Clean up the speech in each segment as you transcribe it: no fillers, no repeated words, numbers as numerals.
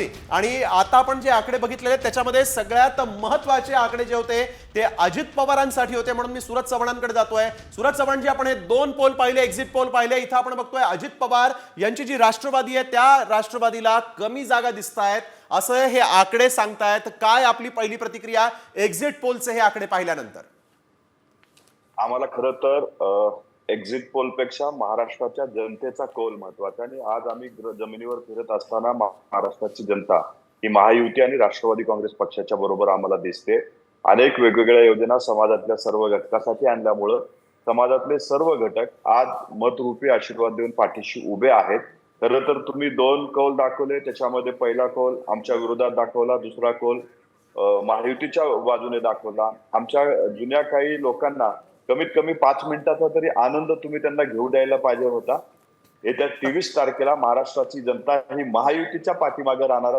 आणि आता आपण जे आकडे बघितलेले त्याच्यामध्ये सगळ्यात महत्त्वाचे आकडे जे होते ते अजित पवारांसाठी होते, म्हणून मी सूरज चव्हाणांकडे जातोय। सूरज चव्हाण जी आपण हे दोन पोल पाहिले, एक्झिट पोल पाहिले, इथं आपण बघतोय अजित पवार यांची जी राष्ट्रवादी आहे त्या राष्ट्रवादीला कमी जागा दिसतायत असं हे आकडे सांगतायत। काय आपली पहिली प्रतिक्रिया एक्झिट पोलचे हे आकडे पाहिल्यानंतर? आम्हाला खरं तर एक्झिट पोल पेक्षा महाराष्ट्राच्या जनतेचा कौल महत्वाचा आणि आज आम्ही जमिनीवर फिरत असताना महाराष्ट्राची जनता ही महायुती आणि राष्ट्रवादी काँग्रेस पक्षाच्या बरोबर आम्हाला दिसते। अनेक वेगवेगळ्या योजना समाजातल्या सर्व घटकासाठी आणल्यामुळं समाजातले सर्व घटक आज मतरूपी आशीर्वाद देऊन पाठीशी उभे आहेत। खरं तर तुम्ही दोन कौल दाखवले, त्याच्यामध्ये पहिला कौल आमच्या विरोधात दाखवला, दुसरा कौल महायुतीच्या बाजूने दाखवला। आमच्या जुन्या काही लोकांना कमीत कमी 5 मिनिटाचा तरी आनंद तुम्ही त्यांना घेऊ द्यायला पाहिजे होता। येत्या 23 तारखेला महाराष्ट्राची जनता ही महायुतीच्या पाठीमागे राहणार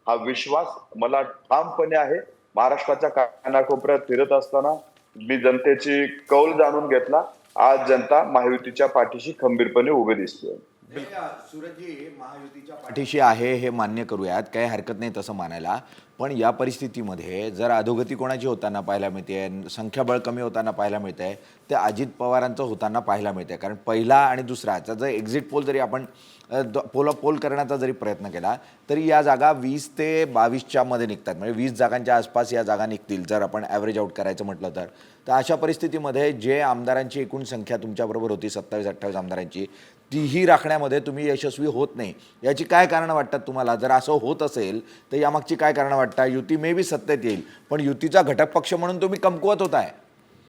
हा विश्वास मला ठामपणे आहे। महाराष्ट्राच्या कानाकोपऱ्यात फिरत असताना मी जनतेची कौल जाणून घेतला। आज जनता महायुतीच्या पाठीशी खंबीरपणे उभे दिसते। सूरजजी महायुतीच्या पाठीशी आहे हे मान्य करूयात, काही हरकत नाही तसं मानायला, पण या परिस्थितीमध्ये जर अधोगती कोणाची होताना पाहायला मिळते, संख्याबळ कमी होताना पाहायला मिळतंय, ते अजित पवारांचं होताना पाहायला मिळतंय। कारण पहिला आणि दुसराचा जर एक्झिट पोल जरी आपण पोल करण्याचा जरी प्रयत्न केला तरी या जागा 20 ते 22च्या मध्ये निघतात, म्हणजे 20 जागांच्या आसपास या जागा निघतील जर आपण ॲव्हरेज आउट करायचं म्हटलं तर। अशा परिस्थितीमध्ये जे आमदारांची एकूण संख्या तुमच्याबरोबर होती 27-28 आमदारांची, तीही राखण्यामध्ये तुम्ही यशस्वी होत नाही, याची काय कारणं वाटतात तुम्हाला? जर असं होत असेल तर यामागची काय कारणं वाटतात? युती मे बी सत्तेत येईल पण युतीचा घटक पक्ष म्हणून तुम्ही कमकुवत होताय।